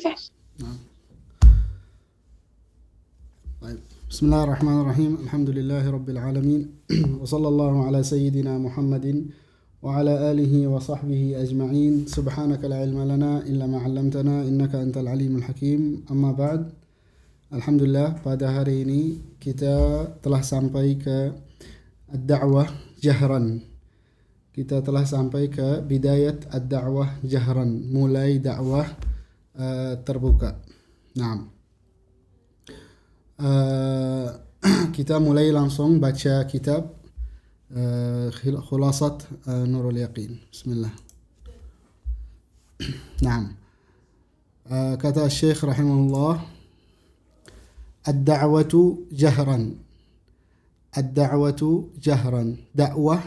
نعم. طيب. بسم الله الرحمن الرحيم. الحمد لله رب العالمين وصلى الله على سيدنا محمد وعلى آله وصحبه أجمعين. سبحانك لا علم لنا إلا ما علمتنا إنك أنت العليم الحكيم. أما بعد, Alhamdulillah pada hari ini kita telah sampai ke ad-da'wah jahran. Kita telah sampai ke bidayat ad-da'wah jahran, mulai dakwah terbuka. Naam. Kita mulai langsung baca kitab Khulasat Nurul Yaqin. Bismillah. Naam. Kata Syekh rahimahullah, ad-da'watu jahran. Ad-da'watu jahran. Dakwah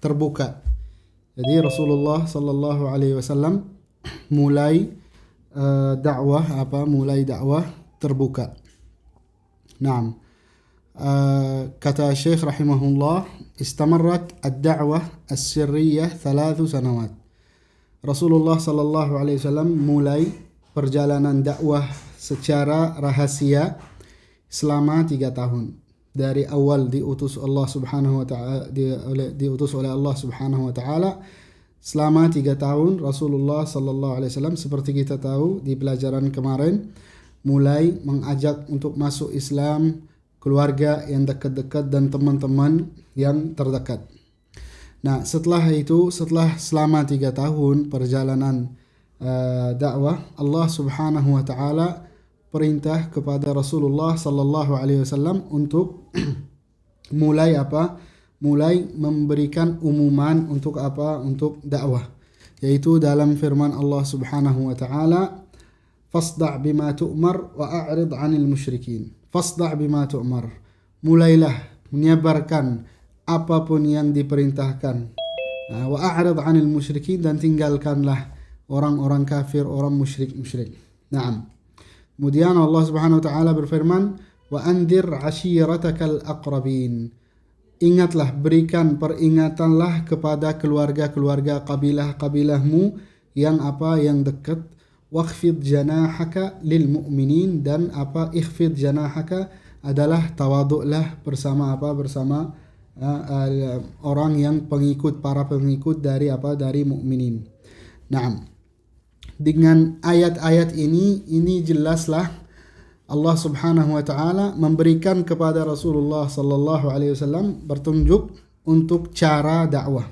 terbuka. Jadi Rasulullah sallallahu alaihi wasallam mulai mulai dakwah terbuka. Naam. Kata Syekh rahimahullah, istamarrat ad-da'wah as-sirriyah 3 sanawat. Rasulullah sallallahu alaihi wasallam mulai perjalanan dakwah secara rahasia selama 3 tahun. Dari awal diutus Allah Subhanahu wa taala, diutus oleh Allah Subhanahu wa taala, selama 3 tahun Rasulullah sallallahu alaihi wasallam, seperti kita tahu di pelajaran kemarin, mulai mengajak untuk masuk Islam keluarga yang dekat-dekat dan teman-teman yang terdekat. Nah, setelah itu, setelah selama 3 tahun perjalanan dakwah, Allah Subhanahu wa taala perintah kepada Rasulullah sallallahu alaihi wasallam untuk mulai memberikan umuman untuk untuk dakwah, yaitu dalam firman Allah Subhanahu wa taala, fasda' bima tu'mar wa a'rid 'anil musyrikin. Fasda' bima tu'mar, mulailah menyebarkan apapun yang diperintahkan, wa a'rid 'anil musyrikin, dan tinggalkanlah orang-orang kafir, orang musyrik. Naam. Kemudian Allah Subhanahu wa taala berfirman, wa andir 'ashiratakal aqrabin. Ingatlah, berikan peringatanlah kepada keluarga-keluarga kabilah-kabilahmu yang dekat. Wakhfid janahaka lil mu'minin, dan ikhfid janahaka adalah tawaduklah bersama orang yang para pengikut dari mukminin. Naam. Dengan ayat-ayat ini jelaslah Allah Subhanahu wa taala memberikan kepada Rasulullah sallallahu alaihi wasallam petunjuk untuk cara dakwah.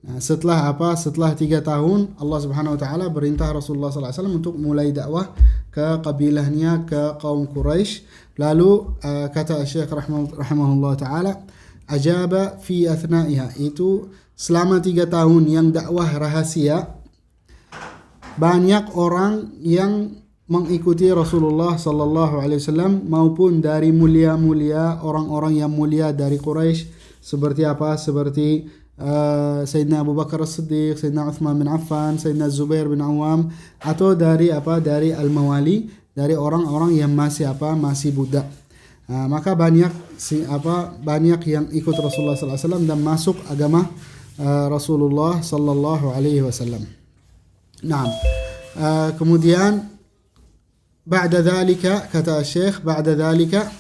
Nah, setelah 3 tahun Allah Subhanahu wa taala perintah Rasulullah sallallahu alaihi wasallam untuk mulai dakwah ke kabilahnya, ke kaum Quraisy. Lalu kata Syekh rahimahullah taala, ajaba fi athnaiha, itu selama 3 tahun yang dakwah rahasia, banyak orang yang mengikuti Rasulullah sallallahu alaihi wasallam, maupun dari mulia-mulia, orang-orang yang mulia dari Quraisy, seperti Sayyidina Abu Bakar As-Siddiq, Sayyidina Uthman bin Affan, Sayyidina Zubair bin Awam, atau dari al-mawali, dari orang-orang yang masih budak. Maka banyak yang ikut Rasulullah sallallahu alaihi wasallam dan masuk agama Rasulullah sallallahu alaihi wasallam. Naam. Kemudian ba'da dhalika, kata Syekh, ba'da dhalika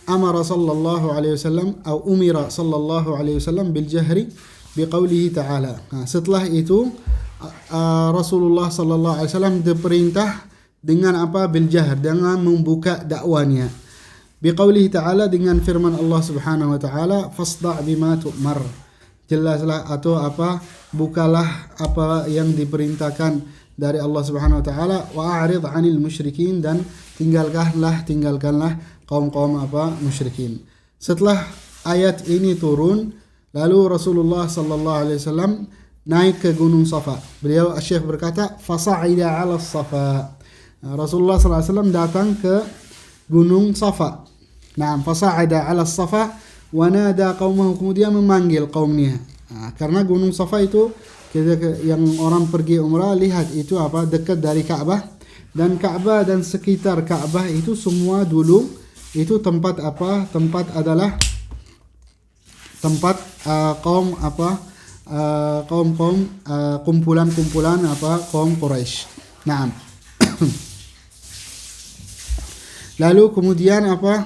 amara sallallahu alaihi wasallam atau umira sallallahu alaihi wasallam bil jahri biqaulihi ta'ala. Setelah itu Rasulullah sallallahu alaihi wasallam diperintah dengan bil jahr, dengan membuka dakwanya. Biqaulihi ta'ala, dengan firman Allah Subhanahu wa taala, fasda' bima tu'mar. Jelaslah atau bukalah apa yang diperintahkan dari Allah Subhanahu wa taala, wa a'rid 'anil musyrikin, dan tinggalkanlah kaum-kaum musyrikin. Setelah ayat ini turun, lalu Rasulullah sallallahu alaihi wasallam naik ke Gunung Safa. Beliau Syekh berkata, fasa'ida 'ala Safa. Rasulullah sallallahu alaihi wasallam datang ke Gunung Safa. Naam, fasa'ida 'ala Safa wa nada qaumahu, kemudian memanggil kaumnya. Karena Gunung Safa itu yang orang pergi umrah lihat itu dekat dari Ka'bah, dan Ka'bah dan sekitar Ka'bah itu semua dulu itu tempat adalah tempat kumpulan kaum Quraisy. Naam. Lalu kemudian apa?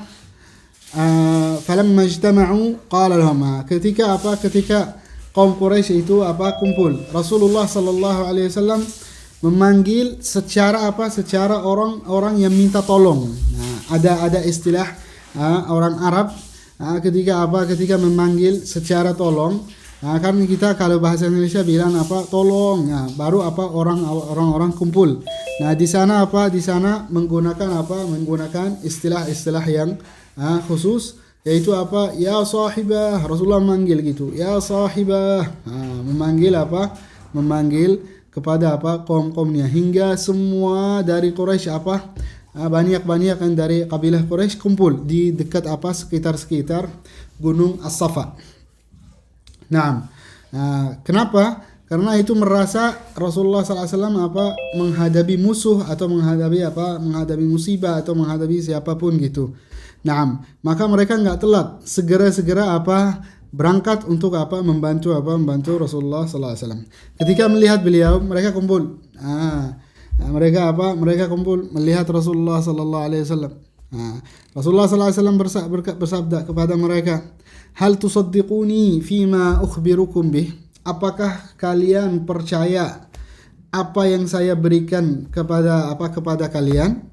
Falamma ijtama'u qala lahum, ketika kaum Quraisy itu kumpul, Rasulullah sallallahu alaihi wasallam memanggil secara orang-orang yang minta tolong. Nah, ada istilah orang Arab ketika memanggil secara tolong. Nah, kan kita kalau bahasa Indonesia bilang tolong. Nah, baru orang-orang kumpul. Nah, di sana menggunakan istilah-istilah yang khusus, yaitu ya sahibah. Rasulullah memanggil gitu, ya sahibah. Memanggil kepada kaum-kaumnya, hingga semua dari Quraisy banyak yang dari kabilah Quraisy kumpul di dekat sekitar Gunung As-Safa. Nah, kenapa? Karena itu merasa Rasulullah SAW menghadapi musuh atau menghadapi musibah atau menghadapi siapapun gitu. Nah, maka mereka nggak telat, segera berangkat untuk membantu Rasulullah SAW. Ketika melihat beliau, mereka kumpul. Mereka kumpul melihat Rasulullah sallallahu alaihi wasallam. Rasulullah sallallahu alaihi wasallam bersabda kepada mereka, "Hal tusaddiquni fima ukhbirukum bih?" Apakah kalian percaya apa yang saya berikan kepada kalian?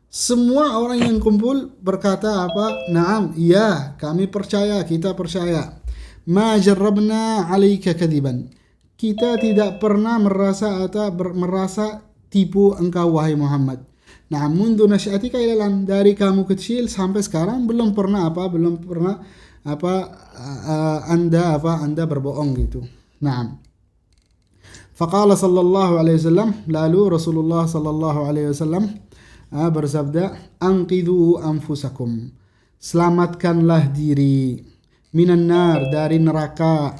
Semua orang yang kumpul berkata "Na'am, iya, kami percaya, kita percaya." "Ma jarrabna 'alaika kadiban." Kita tidak pernah merasa tipu engkau wahai Muhammad. Nah, mundu nasy'atika ilalan, dari kamu kecil sampai sekarang belum pernah anda berbohong gitu. Nah, faqala sallallahu alaihi wasallam, lalu Rasulullah sallallahu alaihi wasallam bersabda, "Anqidhu anfusakum." Selamatkanlah diri, minan nar, dari neraka.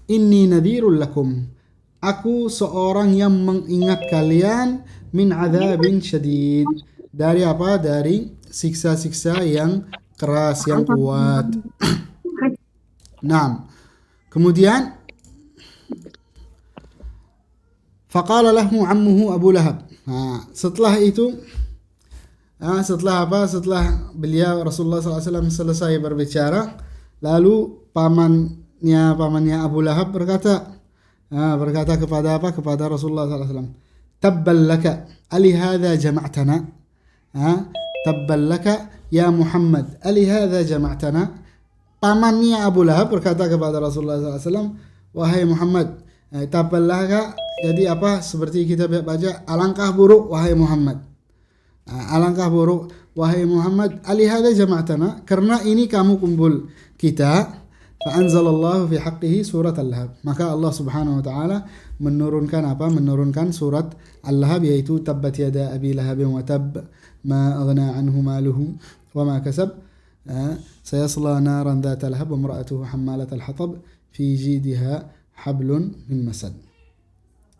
"Inni nadhirul lakum." Aku seorang yang mengingat kalian, min adzabin syadid, dari siksa-siksa yang keras, yang kuat. Nah, kemudian faqala lahu ammuhu Abu Lahab. Setelah itu setelah beliau Rasulullah SAW selesai berbicara, lalu pamannya Abu Lahab berkata kepada Rasulullah SAW, "Tabbal laka, ali hadza jama'tana?" "Tabbal laka ya Muhammad, ali hadza jama'tana?" Pamannya Abu Lahab berkata kepada Rasulullah SAW, "Wahai Muhammad, tabbal laka," jadi seperti kita baca, alangkah buruk wahai Muhammad. Alangkah buruk wahai Muhammad, ali hadza jama'tana, karena ini kamu kumpul kita. Fa'anzalallahu fi haqqihi surat Al-Lahab. Maka Allah Subhanahu wa taala menurunkan surat Al-Lahab, yaitu tabbat yada abi lahabin wa tab, ma aghna anhu maluhu wa ma kasab, sayasla naran dhata lahab wa imra'atuhu hammalat al-hatab fi jidha hablun min masad.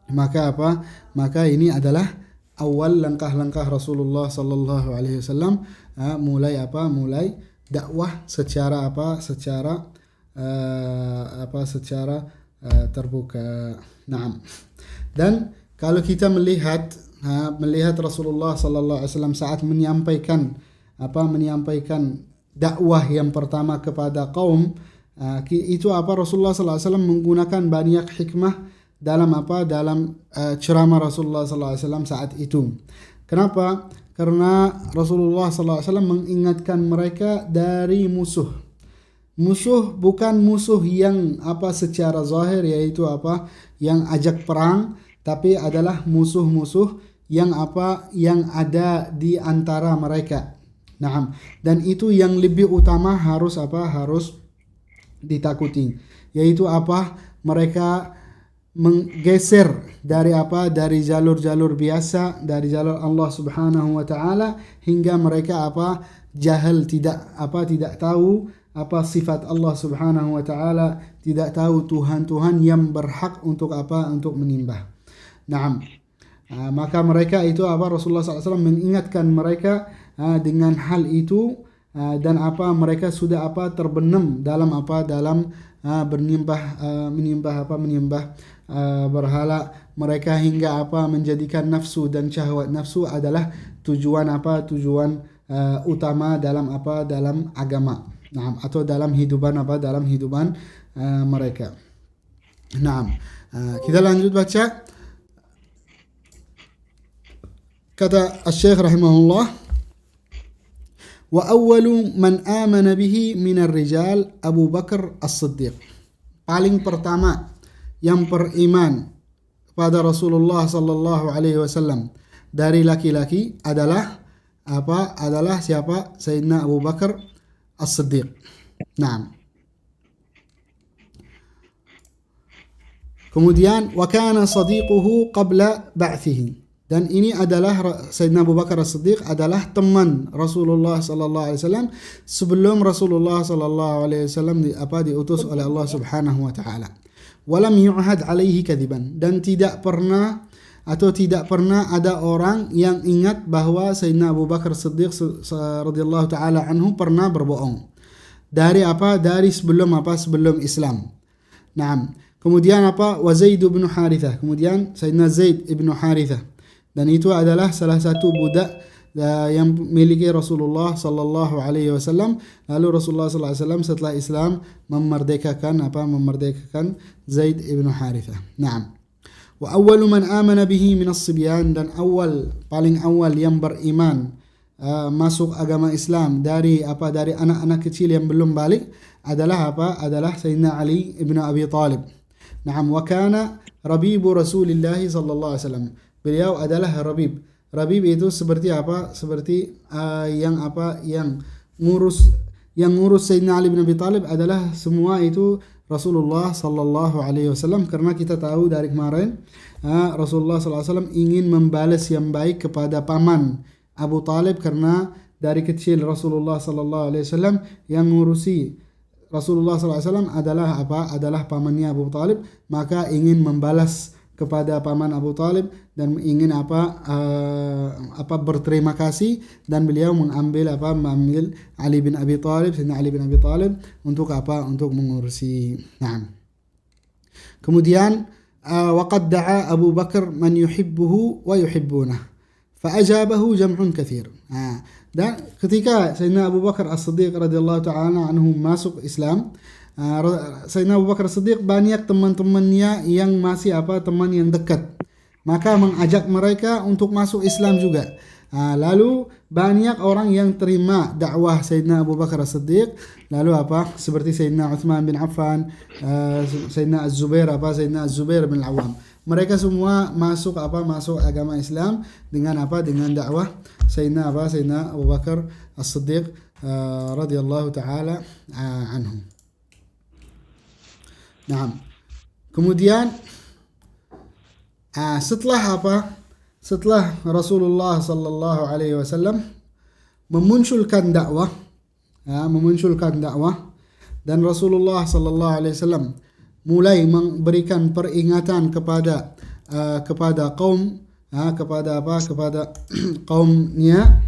Maka ini adalah awal langkah-langkah Rasulullah sallallahu alaihi wasallam mulai dakwah secara terbuka. Naam. Dan kalau kita melihat Rasulullah sallallahu alaihi wasallam saat menyampaikan dakwah yang pertama kepada kaum, itu Rasulullah sallallahu alaihi wasallam menggunakan banyak hikmah dalam ceramah Rasulullah sallallahu alaihi wasallam saat itu. Kenapa? Karena Rasulullah sallallahu alaihi wasallam mengingatkan mereka dari musuh. Musuh bukan musuh yang secara zahir, yaitu yang ajak perang, tapi adalah musuh-musuh yang ada di antara mereka. Nah, dan itu yang lebih utama harus ditakuti, yaitu mereka menggeser dari jalur biasa, dari jalur Allah Subhanahu wa taala, hingga mereka jahil, tidak tahu sifat Allah Subhanahu wa taala, tidak tahu Tuhan yang berhak untuk menyembah. Naam. Maka mereka itu Rasulullah SAW mengingatkan mereka dengan hal itu, dan mereka sudah terbenam dalam menyembah berhala mereka, hingga menjadikan nafsu dan syahwat nafsu adalah tujuan utama dalam dalam agama. Nah, atau dalam hidupan dalam hidupan mereka. Nah, kita lanjut baca. Kata Syekh rahimahullah, wa awwalu man amana bihi minar rijal Abu Bakar As-Siddiq. Paling pertama yang beriman kepada Rasulullah sallallahu alaihi wasallam dari laki-laki adalah adalah siapa? Sayyidina Abu Bakar As-Siddiq. Naam. Kemudian wa kana sadiquhu qabla ba'thihi. Dan ini adalah Sayyidina Abu Bakar As-Siddiq adalah teman Rasulullah sallallahu alaihi wasallam sebelum Rasulullah sallallahu alaihi wasallam diutus oleh Allah Subhanahu wa taala. Walam yu'had alaihi kadiban, dan tidak pernah ada orang yang ingat bahwa Sayyidina Abu Bakar Siddiq radhiyallahu taala anhu pernah berbohong. Dari sebelum Islam. Naam. Kemudian wa Zaid bin Harithah. Kemudian Sayyidina Zaid bin Harithah. Dan itu adalah salah satu budak yang miliki Rasulullah sallallahu alaihi wasallam. Lalu Rasulullah sallallahu alaihi wasallam setelah Islam memerdekakan Zaid bin Harithah. Naam. Wa awwalu man amana bihi min as-sibyan, dan paling awal yang beriman masuk agama Islam dari anak-anak kecil yang belum balik adalah Sayyidina Ali ibn Abi Talib. Naam, wa kana rabibu Rasulillah sallallahu alaihi wasallam. Beliau adalah Rabib. Rabib itu seperti yang ngurus Sayyidina Ali bin Abi Talib adalah semua itu Rasulullah sallallahu alaihi wasallam, karena kita tahu dari kemarin Rasulullah sallallahu alaihi wasallam ingin membalas yang baik kepada paman Abu Talib, karena dari kecil Rasulullah sallallahu alaihi wasallam yang ngurusi Rasulullah sallallahu alaihi wasallam adalah pamannya Abu Talib, maka ingin membalas kepada paman Abu Talib dan ingin berterima kasih, dan beliau mengambil Ali bin Abi Talib, Sayyidina Ali bin Abi Talib untuk mengurusi. Nah. Kemudian waqad da'a Abu Bakar man yuhibbuhu wa yuhibbunah fa ajabahu jam'un katsir. Dan ketika Sayyidina Abu Bakar As-Siddiq radhiyallahu ta'ala anhu masuk Islam, Sayyidina Abu Bakar Siddiq banyak teman-temannya yang masih teman yang dekat, maka mengajak mereka untuk masuk Islam juga. Lalu banyak orang yang terima dakwah Sayyidina Abu Bakar Siddiq, lalu seperti Sayyidina Uthman bin Affan, Sayyidina Az-Zubair bin Al-Awwam. Mereka semua masuk agama Islam dengan dakwah Sayyidina Abu Bakar As-Siddiq radhiyallahu taala anhu. Nah, kemudian setelah Rasulullah sallallahu alaihi wasallam memunculkan dakwah, dan Rasulullah sallallahu alaihi wasallam mulai memberikan peringatan kepada kaumnya.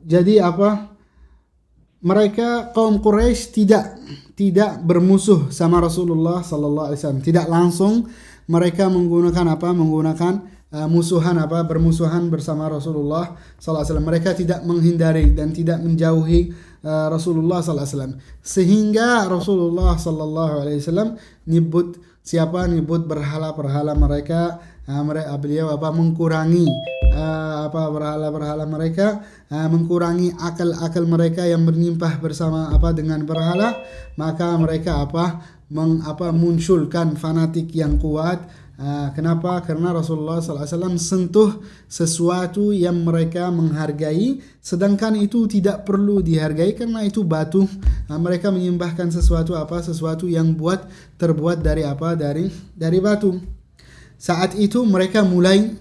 Jadi mereka kaum Quraisy tidak bermusuh sama Rasulullah sallallahu alaihi wasallam. Tidak langsung mereka menggunakan bermusuhan bersama Rasulullah sallallahu alaihi wasallam. Mereka tidak menghindari dan tidak menjauhi Rasulullah sallallahu alaihi wasallam. Sehingga Rasulullah sallallahu alaihi wasallam nyebut berhala-berhala mereka. Beliau mengkurangi berhala-berhala mereka, mengkurangi akal-akal mereka yang bernimpah bersama dengan berhala, maka mereka munculkan fanatik yang kuat. Kenapa? Karena Rasulullah SAW sentuh sesuatu yang mereka menghargai, sedangkan itu tidak perlu dihargai karena itu batu. Mereka menyembahkan sesuatu yang terbuat dari batu. Saat itu mereka mulai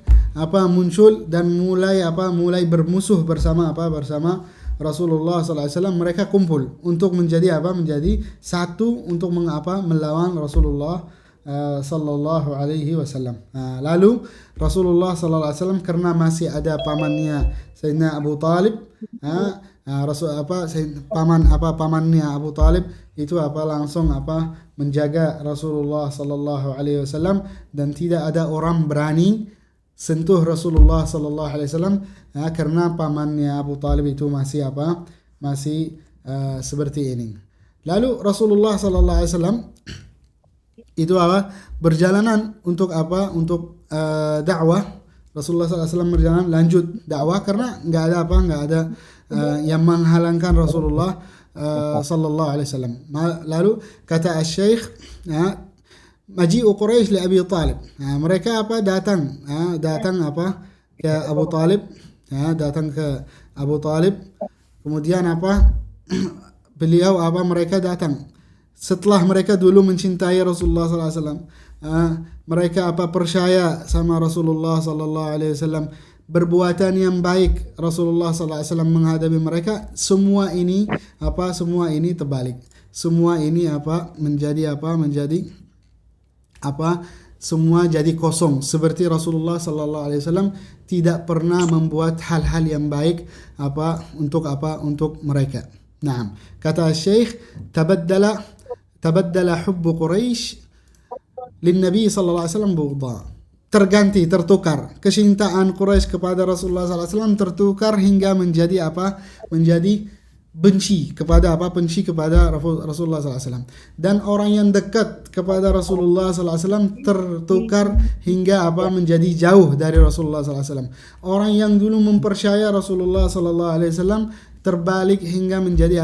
muncul dan mulai bermusuh bersama Rasulullah SAW. Mereka kumpul untuk menjadi satu untuk melawan Rasulullah sallallahu alaihi wasallam. Lalu Rasulullah sallallahu alaihi wasallam karena masih ada pamannya Sayyidina Abu Talib, pamannya Abu Talib itu langsung menjaga Rasulullah sallallahu alaihi wasallam, dan tidak ada orang berani sentuh Rasulullah sallallahu alaihi wasallam, karena pamannya Abu Talib itu masih masih seperti ini. Lalu Rasulullah sallallahu alaihi wasallam itu berjalanan untuk untuk dakwah. Rasulullah sallallahu alaihi wasallam berjalan lanjut dakwah karena nggak ada yang menghalangkan Rasulullah sallallahu alaihi wasallam. Lalu kata Syekh, maji'u Quraisy li Abi Talib. Mereka datang ke Abu Talib, datang ke Abu Talib. Kemudian beliau mereka datang setelah mereka dulu mencintai Rasulullah sallallahu alaihi wasallam. Mereka percaya sama Rasulullah sallallahu alaihi wasallam, perbuatan yang baik Rasulullah sallallahu alaihi wasallam menghadapi mereka, semua ini terbalik. Semua ini menjadi semua jadi kosong, seperti Rasulullah sallallahu alaihi wasallam tidak pernah membuat hal-hal yang baik untuk mereka. Naam, kata Syekh, tabaddala hubbu Quraisy lin Nabi sallallahu alaihi wasallam bughdha. Terganti, tertukar. Kecintaan Quraisy kepada Rasulullah sallallahu alaihi wasallam tertukar hingga menjadi menjadi benci kepada Rasulullah sallallahu alaihi wasallam. Dan orang yang dekat kepada Rasulullah sallallahu alaihi wasallam tertukar hingga menjadi jauh dari Rasulullah sallallahu alaihi wasallam. Orang yang dulu mempercaya Rasulullah sallallahu alaihi wasallam terbalik hingga menjadi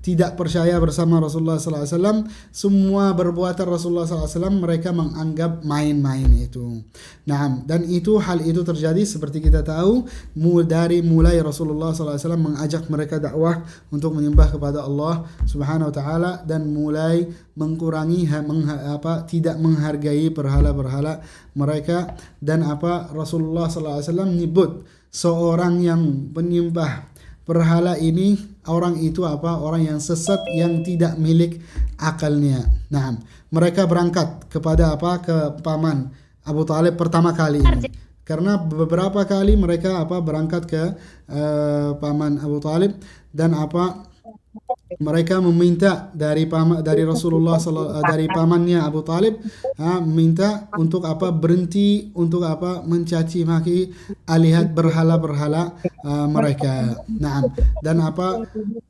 tidak percaya bersama Rasulullah sallallahu alaihi wasallam. Semua perbuatan Rasulullah sallallahu alaihi wasallam mereka menganggap main-main itu. Nah, dan hal itu terjadi seperti kita tahu dari mulai Rasulullah sallallahu alaihi wasallam mengajak mereka dakwah untuk menyembah kepada Allah Subhanahu wa taala, dan mulai mengurangi tidak menghargai berhala-berhala mereka. Dan Rasulullah sallallahu alaihi wasallam menyebut seorang yang penyembah berhala ini, orang itu orang yang sesat, yang tidak milik akalnya. Nah, mereka berangkat kepada ke paman Abu Talib pertama kali ini. Karena beberapa kali mereka berangkat ke paman Abu Talib, dan mereka meminta dari Rasulullah dari pamannya Abu Talib, minta untuk berhenti untuk mencaci maki alihat berhala-berhala mereka. Nah, dan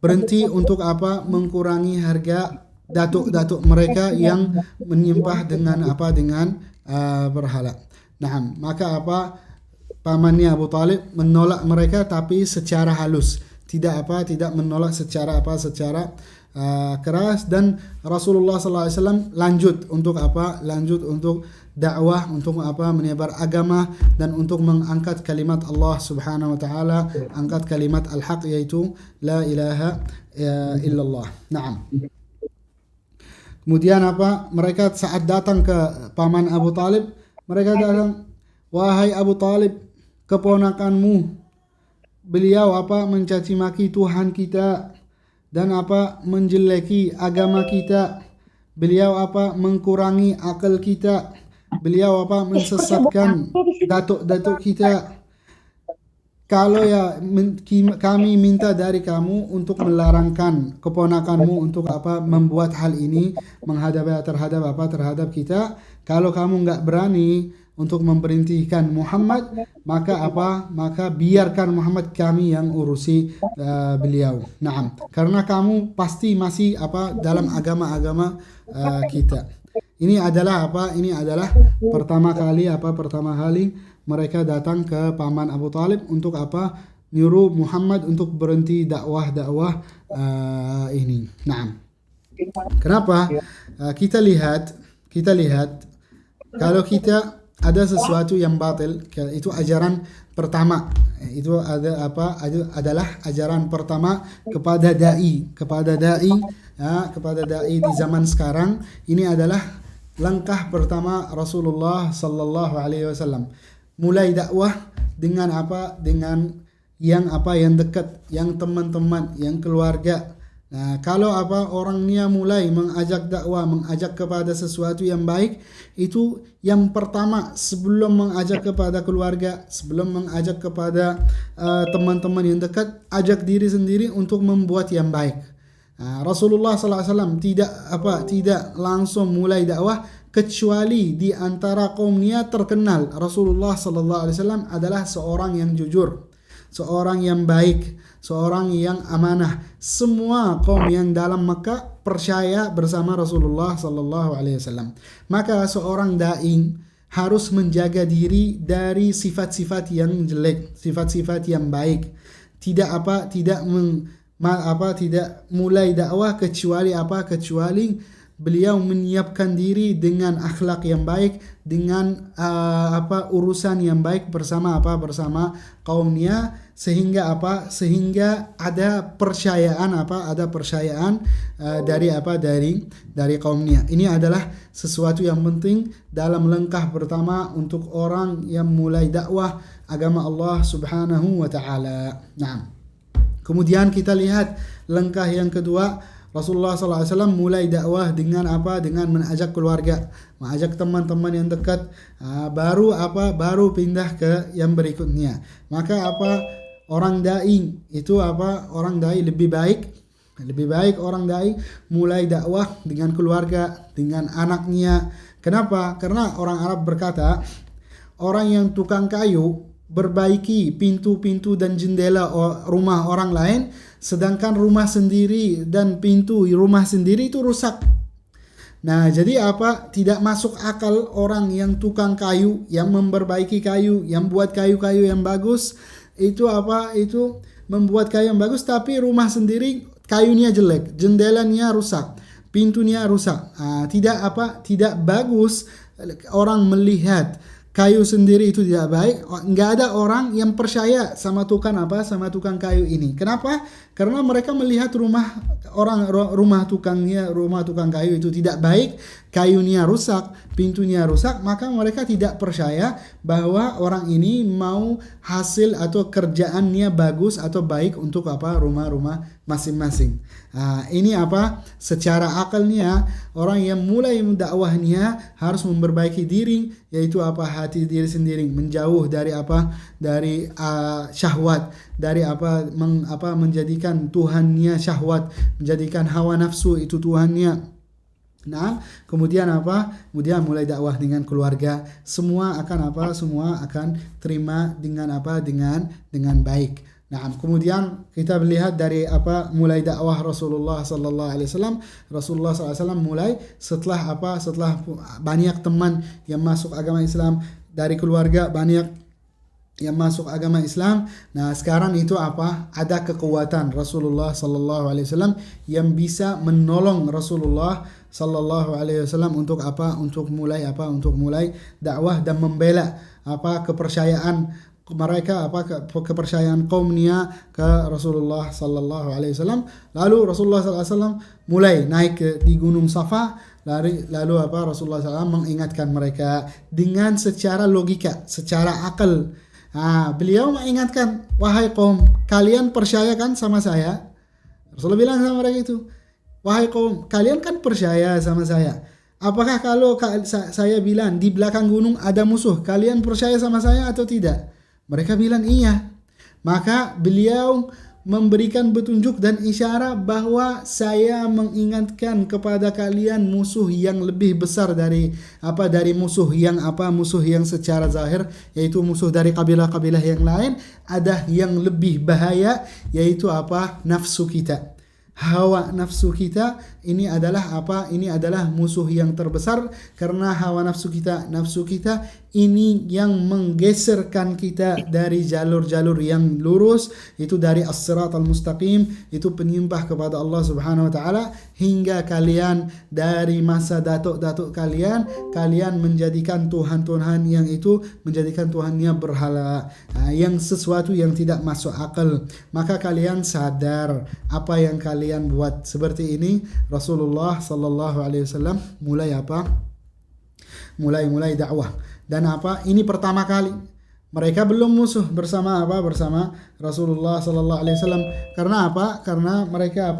berhenti untuk mengurangi harga datuk-datuk mereka yang menyembah dengan berhala. Nah, maka pamannya Abu Talib menolak mereka, tapi secara halus, tidak menolak secara keras. Dan Rasulullah sallallahu alaihi wasallam lanjut untuk dakwah, untuk menyebar agama, dan untuk mengangkat kalimat Allah Subhanahu wa taala, angkat kalimat al-haq, yaitu la ilaha illallah. Naam. Kemudian mereka saat datang ke paman Abu Talib, mereka datang, wahai Abu Talib, keponakanmu beliau mencaci maki Tuhan kita, dan menjeleki agama kita. Beliau mengurangi akal kita. Beliau mensesatkan datuk-datuk kita. Kalau kami minta dari kamu untuk melarangkan keponakanmu untuk membuat hal ini terhadap kita. Kalau kamu nggak berani untuk memberhentikan Muhammad, maka biarkan Muhammad, kami yang urusi beliau. Naam, karena kamu pasti masih dalam agama-agama kita. Ini adalah pertama kali mereka datang ke paman Abu Talib untuk nyuruh Muhammad untuk berhenti dakwah ini. Naam. Kenapa? Kita lihat kalau kita ada sesuatu yang batil, itu ajaran pertama. Itu adalah ajaran pertama kepada dai di zaman sekarang. Ini adalah langkah pertama Rasulullah sallallahu alaihi wasallam. Mulai dakwah dengan yang dekat, yang teman-teman, yang keluarga. Nah, kalau orangnya mulai mengajak dakwah, mengajak kepada sesuatu yang baik, itu yang pertama, sebelum mengajak kepada keluarga, sebelum mengajak kepada teman-teman yang dekat, ajak diri sendiri untuk membuat yang baik. Rasulullah sallallahu alaihi wasallam tidak langsung mulai dakwah kecuali di antara kaumnya terkenal Rasulullah sallallahu alaihi wasallam adalah seorang yang jujur, seorang yang baik, seorang yang amanah. Semua kaum yang dalam Makkah percaya bersama Rasulullah sallallahu alaihi wasallam. Maka seorang dai harus menjaga diri dari sifat-sifat yang jelek, sifat-sifat yang baik. Tidak mulai dakwah kecuali beliau menyiapkan diri dengan akhlak yang baik, dengan urusan yang baik bersama kaumnya, sehingga ada percayaan dari kaumnya. Ini adalah sesuatu yang penting dalam langkah pertama untuk orang yang mulai dakwah agama Allah Subhanahu wa taala. Nah, kemudian kita lihat langkah yang kedua, Rasulullah SAW mulai dakwah dengan mengajak keluarga, mengajak teman-teman yang dekat, baru pindah ke yang berikutnya. Maka orang dai lebih baik orang dai mulai dakwah dengan keluarga, dengan anaknya. Kenapa? Karena orang Arab berkata, orang yang tukang kayu berbaiki pintu-pintu dan jendela rumah orang lain, sedangkan rumah sendiri dan pintu rumah sendiri itu rusak. Nah, jadi tidak masuk akal orang yang tukang kayu, yang memperbaiki kayu, yang buat kayu-kayu yang bagus, itu membuat kayu yang bagus, tapi rumah sendiri kayunya jelek, jendelanya rusak, pintunya rusak. Tidak bagus orang melihat kayu sendiri itu tidak baik. Nggak ada orang yang percaya sama tukang kayu ini. Kenapa? Karena mereka melihat rumah tukang kayu itu tidak baik, kayunya rusak, pintunya rusak, maka mereka tidak percaya bahwa orang ini mau hasil atau kerjaannya bagus atau baik untuk rumah-rumah masing-masing. Ini secara akalnya orang yang mulai mendakwahnya harus memperbaiki diri, yaitu hati diri sendiri, menjauh dari syahwat, dari menjadikan Tuhannya syahwat, menjadikan hawa nafsu itu Tuhannya. Nah, kemudian mulai dakwah dengan keluarga, semua akan terima dengan baik. Nah, kemudian kita melihat dari mulai dakwah Rasulullah sallallahu alaihi wasallam. Rasulullah sallallahu alaihi wasallam mulai setelah banyak teman yang masuk agama Islam, dari keluarga banyak yang masuk agama Islam. Nah, sekarang itu ada kekuatan Rasulullah sallallahu alaihi wasallam yang bisa menolong Rasulullah sallallahu alaihi wasallam untuk mulai dakwah dan membela kepercayaan mereka, kepercayaan kaumnya ke Rasulullah sallallahu alaihi wasallam. Lalu Rasulullah sallallahu alaihi wasallam mulai naik di Gunung Safa. Lalu Rasulullah SAW mengingatkan mereka dengan secara logika, secara akal. Beliau mengingatkan, wahai kaum, kalian percaya kan sama saya? Rasulullah bilang sama mereka itu, wahai kaum, kalian kan percaya sama saya. Apakah kalau saya bilang di belakang gunung ada musuh, kalian percaya sama saya atau tidak? Mereka bilang iya. Maka beliau memberikan petunjuk dan isyarat bahwa saya mengingatkan kepada kalian musuh yang lebih besar dari musuh yang secara zahir, yaitu musuh dari kabilah-kabilah yang lain. Ada yang lebih bahaya, yaitu nafsu kita. Hawa nafsu kita ini adalah musuh yang terbesar, karena hawa nafsu kita ini yang menggeserkan kita dari jalur-jalur yang lurus, itu dari as-siratal mustaqim, itu penyembah kepada Allah Subhanahu wa taala, hingga kalian dari masa datuk-datuk kalian menjadikan Tuhan-Tuhan yang itu menjadikan Tuhannya berhala, yang sesuatu yang tidak masuk akal. Maka kalian sadar apa yang kalian buat. Seperti ini Rasulullah sallallahu alaihi wasallam mulai dakwah. Dan ini pertama kali mereka belum musuh bersama Rasulullah sallallahu alaihi wasallam. Karena Karena mereka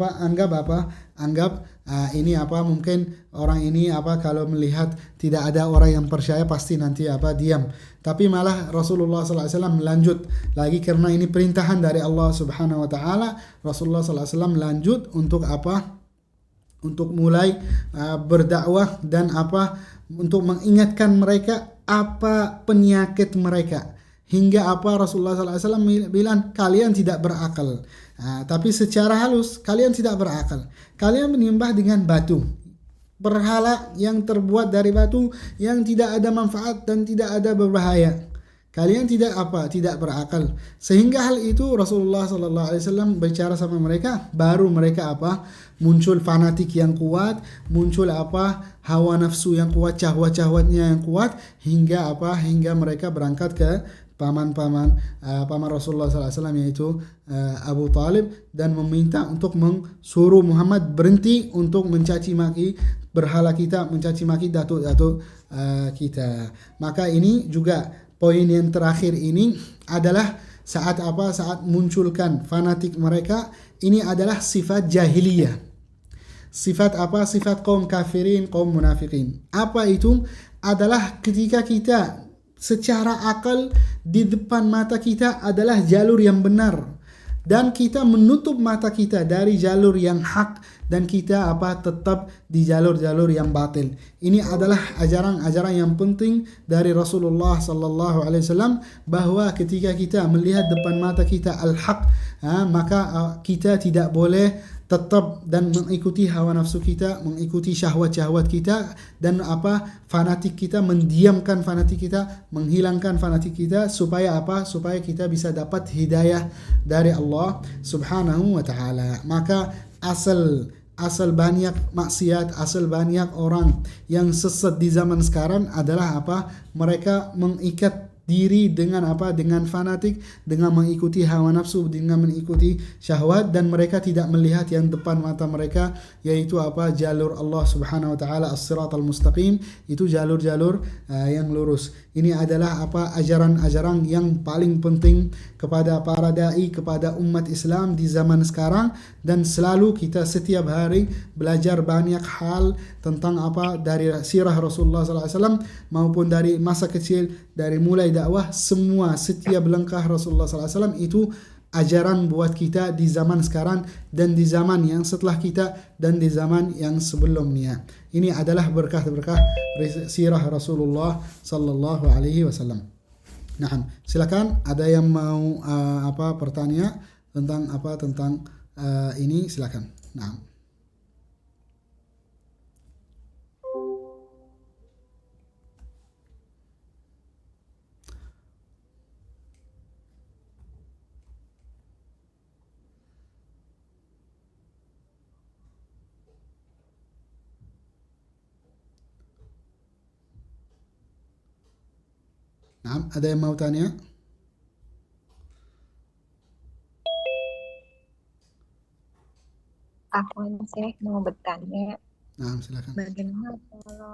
anggap ini mungkin orang ini kalau melihat tidak ada orang yang percaya pasti nanti diam. Tapi malah Rasulullah sallallahu alaihi wasallam lanjut lagi, karena ini perintahan dari Allah Subhanahu wa taala. Rasulullah sallallahu alaihi wasallam lanjut untuk untuk mulai berdakwah dan untuk mengingatkan mereka apa penyakit mereka, hingga Rasulullah SAW bilang kalian tidak berakal. Tapi secara halus kalian tidak berakal, kalian menyembah dengan batu, berhala yang terbuat dari batu yang tidak ada manfaat dan tidak ada berbahaya. Kalian tidak berakal. Sehingga hal itu Rasulullah SAW bicara sama mereka, baru mereka muncul fanatik yang kuat, muncul hawa nafsu yang kuat, syahwat-syahwatnya yang kuat, hingga mereka berangkat ke paman Rasulullah SAW, yaitu Abu Talib, dan meminta untuk mensuruh Muhammad berhenti untuk mencaci maki berhala kita, mencaci maki datuk-datuk kita. Maka ini juga poin yang terakhir ini adalah saat munculkan fanatik mereka, ini adalah sifat jahiliyah. Sifat Sifat kaum kafirin, kaum munafikin. Apa itu? Adalah ketika kita secara akal di depan mata kita adalah jalur yang benar, dan kita menutup mata kita dari jalur yang hak, dan kita tetap di jalur-jalur yang batil. Ini adalah ajaran-ajaran yang penting dari Rasulullah sallallahu alaihi wasallam, bahwa ketika kita melihat depan mata kita al-haq, maka kita tidak boleh tetap dan mengikuti hawa nafsu kita, mengikuti syahwat-syahwat kita, dan fanatik kita, mendiamkan fanatik kita, menghilangkan fanatik kita, supaya supaya kita bisa dapat hidayah dari Allah Subhanahu wa taala. Maka asal banyak maksiat, asal banyak orang yang sesat di zaman sekarang adalah mereka mengikat diri dengan dengan fanatik, dengan mengikuti hawa nafsu, dengan mengikuti syahwat, dan mereka tidak melihat yang depan mata mereka, yaitu jalur Allah Subhanahu wa taala, as-siratal mustaqim, itu jalur-jalur yang lurus. Ini adalah ajaran-ajaran yang paling penting kepada para dai, kepada umat Islam di zaman sekarang, dan selalu kita setiap hari belajar banyak hal tentang dari sirah Rasulullah SAW, maupun dari masa kecil, dari mulai dakwah, semua setiap langkah Rasulullah SAW itu ajaran buat kita di zaman sekarang, dan di zaman yang setelah kita, dan di zaman yang sebelumnya. Ini adalah berkah-berkah sirah Rasulullah sallallahu alaihi wasallam. Nah, silakan ada yang mau bertanya tentang ini, silakan. Nah. Nah, ada yang mau tanya? Saya mau bertanya. Nah, silakan. Bagaimana kalau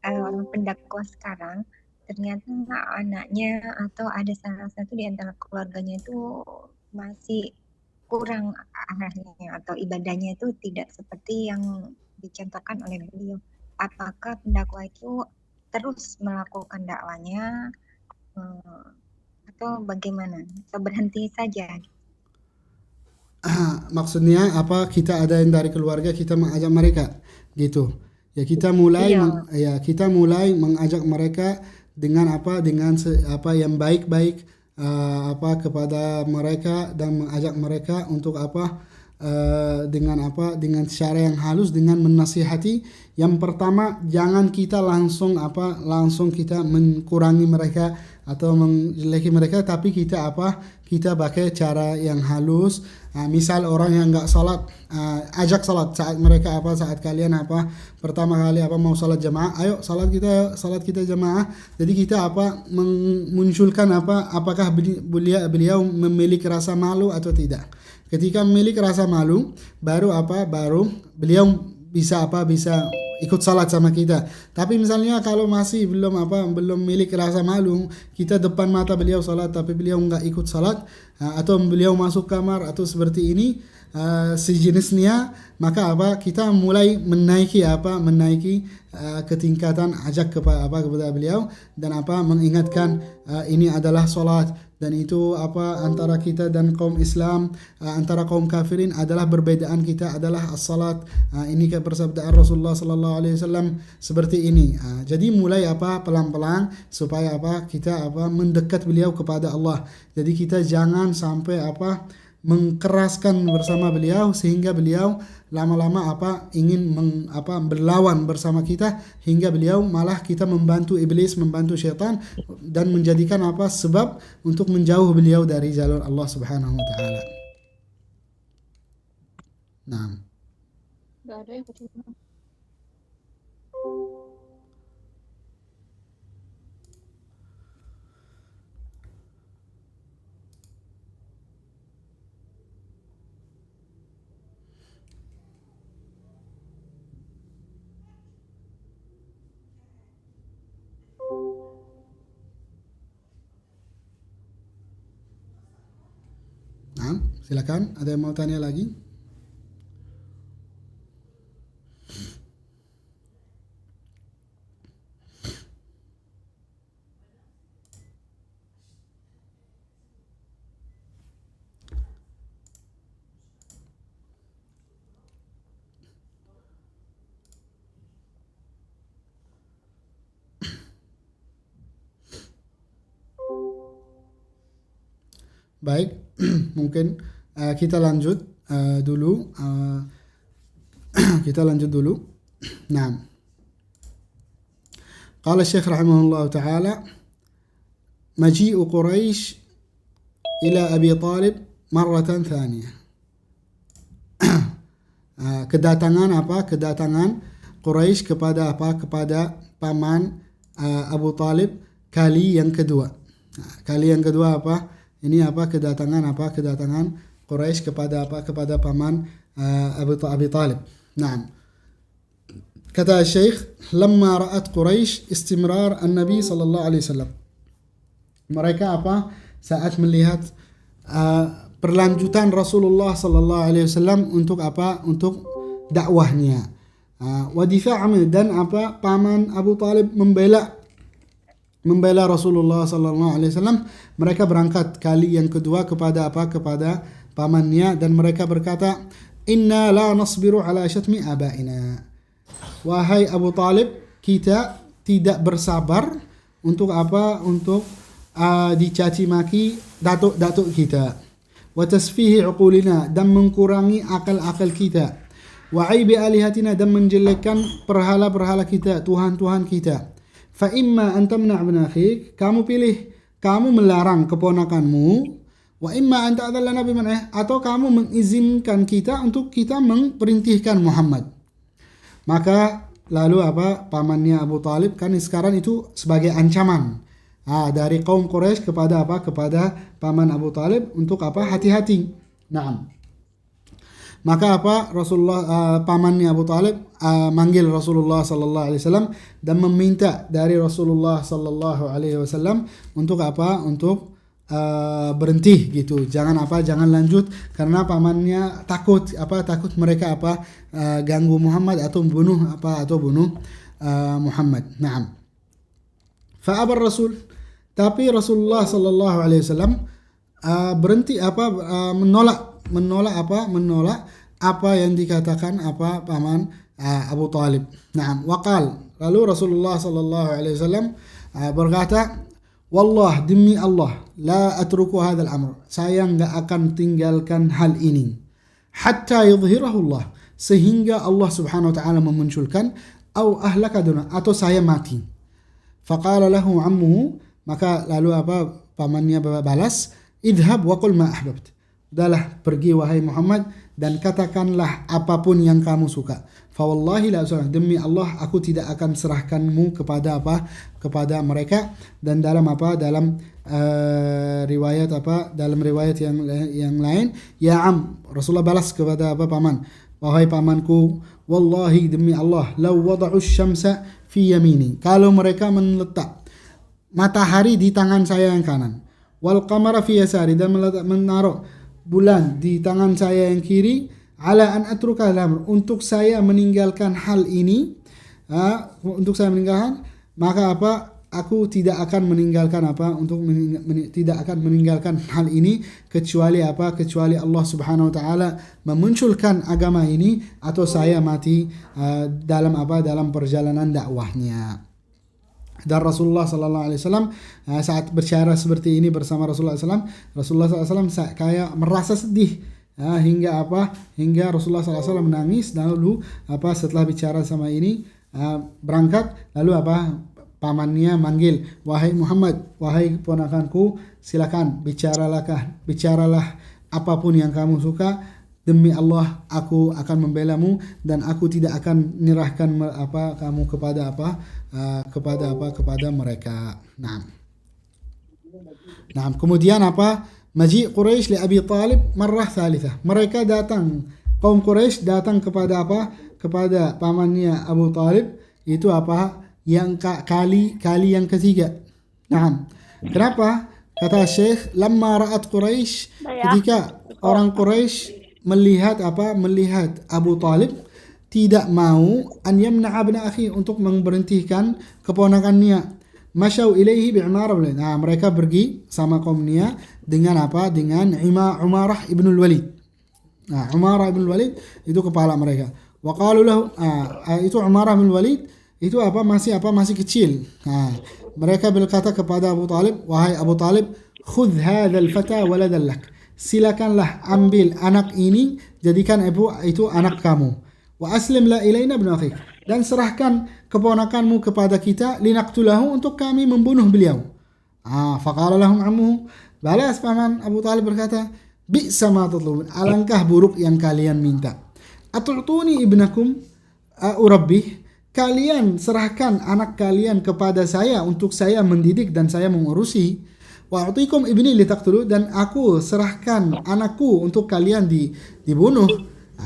orang pendakwah sekarang ternyata anaknya atau ada salah satu di antara keluarganya itu masih kurang arahnya atau ibadahnya itu tidak seperti yang dicontohkan oleh beliau. Apakah pendakwah itu terus melakukan dakwanya atau bagaimana? Atau berhenti saja? Maksudnya kita ada yang dari keluarga, kita mengajak mereka gitu ya, kita mulai kita mulai mengajak mereka dengan dengan yang baik-baik kepada mereka, dan mengajak mereka untuk dengan cara yang halus, dengan menasihati. Yang pertama, jangan kita langsung kita menkurangi mereka atau menjeleki mereka, tapi kita kita pakai cara yang halus. Misal orang yang nggak salat, ajak salat saat mereka saat kalian pertama kali mau salat jamaah, ayo salat kita jamaah. Jadi kita memunculkan apakah beliau memiliki rasa malu atau tidak. Ketika memiliki rasa malu, baru beliau bisa ikut salat sama kita. Tapi misalnya kalau masih belum memiliki rasa malu, kita depan mata beliau salat tapi beliau nggak ikut salat, atau beliau masuk kamar atau seperti ini, sejenisnya, maka kita mulai menaiki ketingkatan ajak kepada beliau, dan mengingatkan ini adalah salat, dan itu apa antara kita dan kaum Islam, antara kaum kafirin adalah perbedaan kita adalah as-salat. Ini kepersabdaan Rasulullah sallallahu alaihi wasallam seperti ini. Jadi mulai apa pelan-pelan supaya apa kita apa mendekat beliau kepada Allah. Jadi kita jangan sampai apa mengkeraskan bersama beliau sehingga beliau lama-lama apa ingin berlawan bersama kita, hingga beliau malah kita membantu iblis, membantu syaitan, dan menjadikan apa sebab untuk menjauh beliau dari jalur Allah Subhanahu wa taala. Nah, Nggak ada yang ketinggalan. silakan, ada yang mau tanya lagi? Baik, mungkin kita lanjut dulu. Kita lanjut dulu. Nah, qala Syekh rahimahullah taala, maji'u Quraisy ila Abi Talib marratan thaniyah. Kedatangan Quraisy kepada kepada paman Abu Talib kali yang kedua. Kali yang kedua ini kedatangan Quraisy kepada paman Abi Talib. Naam. Kata Syekh, lamma ra'at Quraisy istimrar an-nabi sallallahu alaihi wasallam. Mereka saat melihat perlanjutan Rasulullah sallallahu alaihi wasallam untuk untuk dakwahnya. Wa difa'an, dan paman Abu Talib membela Rasulullah sallallahu alaihi wasallam. Mereka berangkat kali yang kedua kepada kepada pamannya, dan mereka berkata, inna la nasbiru ala syatmi abaina. Wahai Abu Talib, kita tidak bersabar untuk untuk dicaci maki datuk-datuk kita. Wa tasfihi uqulina, dan mengkurangi akal-akal kita. Wa aibi alihatina, dan menjelekkan perhala-perhala kita, tuhan-tuhan kita. Fa imma an tamna' min akhik, kamu pilih, kamu melarang keponakanmu. Wa imma an ta'dhallana biman'ih, atau kamu mengizinkan kita untuk kita memperintihkan Muhammad. Maka lalu pamannya Abu Talib kan sekarang itu sebagai ancaman dari kaum Quraisy kepada kepada paman Abu Talib untuk hati-hati. Naam. Maka Rasulullah pamannya Abu Talib manggil Rasulullah sallallahu alaihi wasallam dan meminta dari Rasulullah sallallahu alaihi wasallam untuk untuk berhenti gitu. Jangan lanjut, karena pamannya takut mereka ganggu Muhammad atau bunuh Muhammad. Naam. Fa'abar Rasul, tapi Rasulullah sallallahu alaihi wasallam berhenti menolak apa yang dikatakan paman Abu Talib. Naam, waqal, lalu Rasulullah sallallahu alaihi wasallam berkata, wallah, demi Allah, la atruku hadzal amr, saya enggak akan tinggalkan hal ini hatta yudhhirahu Allah, sehingga Allah Subhanahu wa taala memunculkan, au ahlaka duna, atau saya mati. Faqala lahu ammuhu, maka lalu pamannya balas, idhab wa qul ma ahbabt, udahlah pergi wahai Muhammad dan katakanlah apapun yang kamu suka. Fa wallahi la usrah, demi Allah aku tidak akan serahkanmu kepada kepada mereka. Dan dalam riwayat dalam riwayat yang lain, ya am, Rasulullah balas kepada paman, wahai pamanku, wallahi demi Allah, law wada'u syamsa fi yamini, kalau mereka meletak matahari di tangan saya yang kanan, wal qamara fi yasari, dan menaruh bulan di tangan saya yang kiri, ala an atruka al-amr, untuk saya meninggalkan hal ini, maka aku tidak akan meninggalkan tidak akan meninggalkan hal ini kecuali kecuali Allah Subhanahu wa taala memunculkan agama ini atau saya mati dalam perjalanan dakwahnya. Dan Rasulullah sallallahu alaihi wasallam saat berbicara seperti ini bersama Rasulullah SAW kayak merasa sedih hingga Rasulullah SAW menangis. Lalu setelah bicara sama ini berangkat, lalu pamannya manggil, wahai Muhammad, wahai keponakanku, silakan bicaralah apapun yang kamu suka. Demi Allah, aku akan membelamu dan aku tidak akan menyerahkan kamu kepada mereka. Nah, kemudian Maji Quraisy li Abi Talib marrah thalithah. Mereka datang, kaum Quraisy datang kepada kepada pamannya Abu Talib, itu yang kali yang ketiga. Nah, kenapa? Kata Syekh, lamma ra'at Quraisy, ketika orang Quraisy melihat Abu Talib tidak mau an yamna'a ibna akhi, untuk memberhentikan keponakannya. Masyau ilaihi bi'Umarah. Nah, mereka pergi sama kaumnya dengan dengan Umarah ibnul Walid. Nah, Umarah ibnul Walid itu kepala mereka. Wa qalu lahu, itu Umarah ibnul Walid itu masih kecil. Nah, mereka berkata kepada Abu Talib, wahai Abu Talib, khudh hadzal fata waladan lak. Silakanlah ambil anak ini, jadikan itu anak kamu. Wa aslim la ilaina ibnu akhik, dan serahkan keponakanmu kepada kita, linaqtulahu, untuk kami membunuh beliau. Faqala lahum ammuhu, balas paman Abu Talib berkata, bi'sa ma tatlubun, alangkah buruk yang kalian minta. Atu'tuni ibnakum urabbih, kalian serahkan anak kalian kepada saya untuk saya mendidik dan saya mengurusi. Wa atikum ibni litaqtulu, dan aku serahkan anakku untuk kalian dibunuh.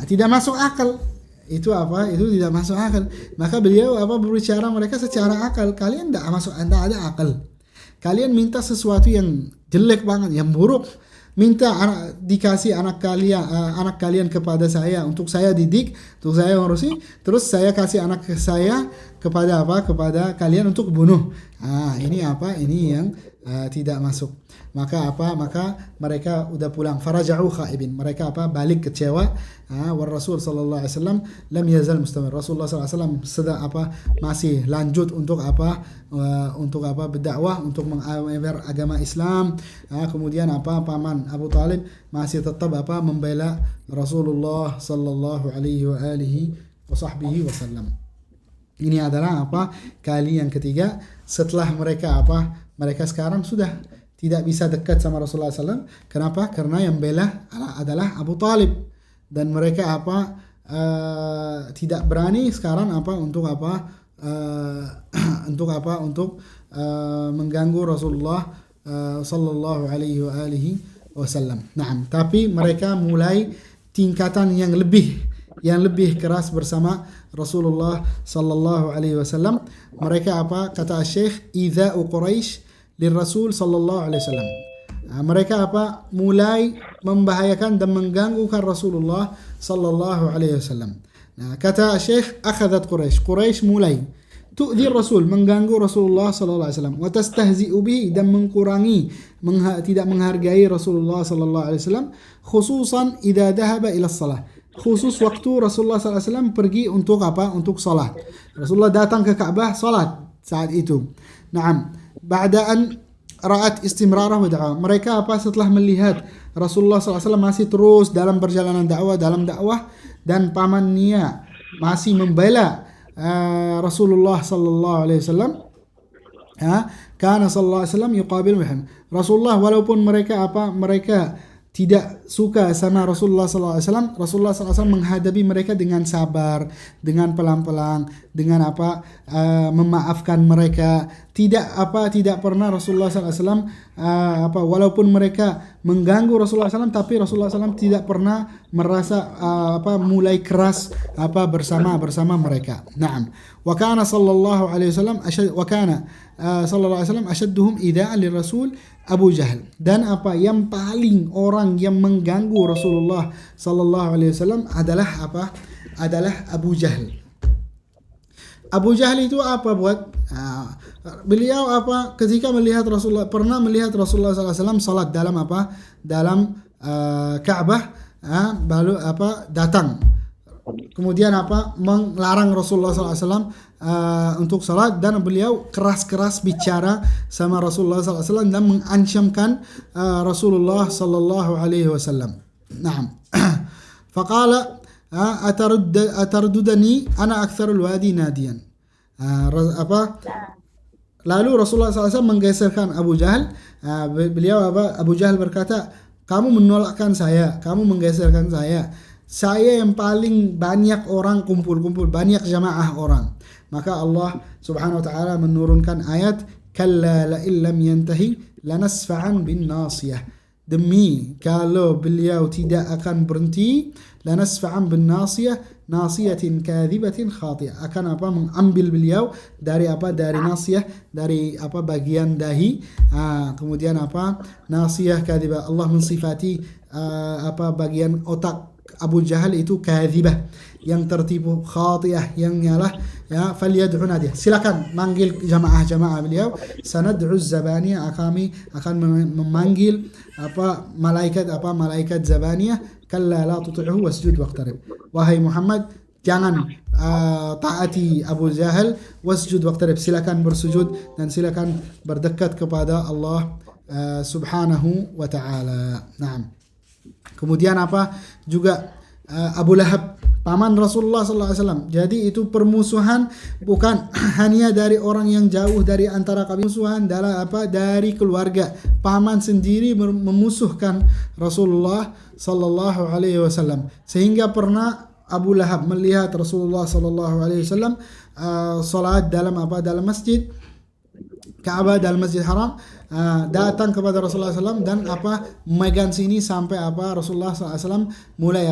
Tidak masuk akal. Itu tidak masuk akal. Maka beliau berbicara mereka secara akal. Kalian tidak ada akal. Kalian minta sesuatu yang jelek banget, yang buruk. Minta dikasih anak kalian kepada saya untuk saya didik, untuk saya ngurusi, terus saya kasih anak saya kepada kalian untuk bunuh. Ini yang tidak masuk. Maka mereka udah pulang, faraja'u khaibin, mereka balik kecewa. Wa Rasul sallallahu alaihi wasallam lam yazal mustamir, Rasulullah sallallahu alaihi wasallam sedang masih lanjut untuk berdakwah, untuk mengajar agama Islam. Kemudian paman Abu Talib masih tetap membela Rasulullah sallallahu alaihi wasallam. Ini adalah kali yang ketiga setelah mereka sekarang sudah tidak bisa dekat sama Rasulullah SAW. Kenapa? Karena yang bela adalah Abu Talib, dan mereka tidak berani sekarang untuk mengganggu Rasulullah sallallahu alaihi wasallam. Nah, tapi mereka mulai tingkatan yang lebih keras bersama Rasulullah sallallahu alaihi wasallam. Mereka kata Syekh, idza'u Quraisy lirrasul sallallahu alaihi wasallam. Mereka mulai membahayakan dan mengganggukan Rasulullah sallallahu alaihi wasallam. Nah, kata Syekh, akhadhat Quraisy mulai tu'dhi Rasul, mengganggu Rasulullah sallallahu alaihi wasallam, wa tastahzi'u bihi, dan mengkurangi, tidak menghargai Rasulullah sallallahu alaihi wasallam, khususan idza dhahaba ila shalah, khusus waktu Rasulullah sallallahu alaihi wasallam pergi untuk salat. Rasulullah datang ke Ka'bah salat saat itu. Naam, ba'daan ra'at istimrarah wa da'wah, mereka setelah melihat Rasulullah SAW masih terus dalam perjalanan dakwah, dan pamannya masih membela Rasulullah sallallahu alaihi wasallam, kana sallallahu alaihi wasallam yuqabil Muhammad, Rasulullah walaupun mereka tidak suka sama Rasulullah sallallahu alaihi wasallam, Rasulullah sallallahu alaihi wasallam menghadapi mereka dengan sabar, dengan pelan-pelan, dengan memaafkan mereka. Tidak pernah Rasulullah sallallahu alaihi wasallam walaupun mereka mengganggu Rasulullah sallallahu alaihi wasallam, tapi Rasulullah sallallahu alaihi wasallam tidak pernah merasa mulai keras bersama mereka. Naam. Wa kana sallallahu alaihi wasallam ashadduhum ida'an lirrasul Abu Jahal, dan yang paling orang yang mengganggu Rasulullah sallallahu alaihi wasallam adalah Abu Jahal. Abu Jahal itu apa buat? Beliau apa? Ketika melihat Rasulullah, pernah melihat Rasulullah SAW salat dalam apa? Dalam Ka'bah, lalu apa? Datang. Kemudian apa? Melarang Rasulullah SAW untuk salat, dan beliau keras-keras bicara sama Rasulullah SAW dan mengancamkan Rasulullah Sallallahu Alaihi Wasallam. Naam. Faqala atardudani ana aktsarul wadi nadiyan. Lalu Rasulullah SAW menggeserkan Abu Jahal. Beliau Abu Jahal berkata, kamu menolakkan saya, kamu menggeserkan saya yang paling banyak orang kumpul-kumpul, banyak jamaah orang. Maka Allah Subhanahu wa taala menurunkan ayat, kalla la illam yantahi lanasfa'an bin nasiyah. Demi kalau beliau tidak akan berhenti, lanasfa'an bin nasiyah, nasiyatin kadhibatin khati'ah, akan apa? Mengambil beliau dari apa? Dari nasiyah, dari apa? Bagian dahi. Kemudian apa? Nasiyah kadhibah. Allah mensifati apa? Bagian otak Abu Jahal itu kadhibah, yang tertipu, khati'ah, yang nyalah. Ya, falyad'u nadiyah. Silakan manggil jamaah beliau. Sanad'u zabaniyah, kami akan memanggil apa? Malaikat zabaniyah. Kalla la tuti'hu wasjud waqtarib. Wahai Muhammad, jangan taati Abu Jahal, wasjud waqtarib, silakan bersujud dan silakan berdekat kepada Allah Subhanahu wa taala. Naam. Kemudian apa? Juga Abu Lahab, paman Rasulullah sallallahu alaihi wasallam. Jadi itu permusuhan bukan hanya dari orang yang jauh dari antara kami, permusuhan dari keluarga. Paman sendiri memusuhkan Rasulullah sallallahu alaihi wasallam, sehingga pernah Abu Lahab melihat Rasulullah sallallahu alaihi wasallam salat dalam masjid Ka'bah, dalam Masjid Haram, datang kepada Rasulullah SAW dan megang sini sampai Rasulullah SAW mulai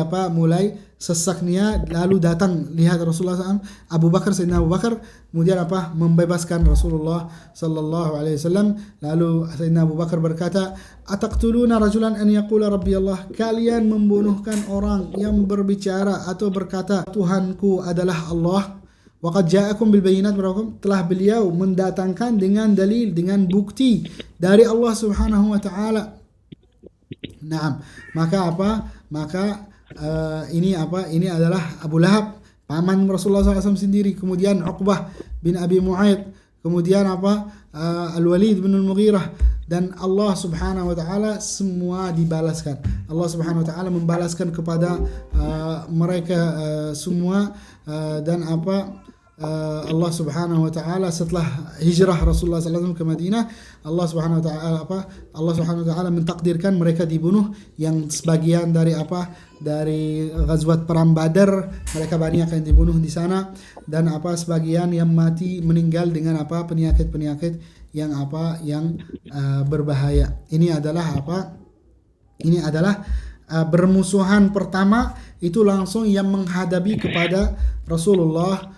sesak niat, lalu datang lihat Rasulullah SAW, Sayyidina Abu Bakar, kemudian membebaskan Rasulullah Sallallahu Alaihi Wasallam. Lalu Sayyidina Abu Bakar berkata, ataqtuluna rajulan an yaqula rabbi Allah, kalian membunuhkan orang yang berbicara atau berkata Tuhanku adalah Allah. Waqad ja'akum bil bayinat, telah beliau mendatangkan dengan dalil, dengan bukti dari Allah Subhanahu wa taala. Naam. Maka ini adalah Abu Lahab, paman Rasulullah SAW sendiri. Kemudian Uqbah bin Abi Mu'aid, kemudian Al-Walid bin Al-Mughirah, dan Allah Subhanahu wa taala semua dibalaskan. Allah Subhanahu wa taala membalaskan kepada mereka semua, dan Allah Subhanahu wa taala setelah hijrah Rasulullah SAW ke Madinah, Allah Subhanahu wa taala mentakdirkan mereka dibunuh, yang sebagian dari dari ghazwat perang Badar, mereka banyak yang dibunuh di sana, dan sebagian yang mati meninggal dengan penyakit-penyakit yang berbahaya. Ini adalah bermusuhan pertama itu langsung yang menghadapi kepada Rasulullah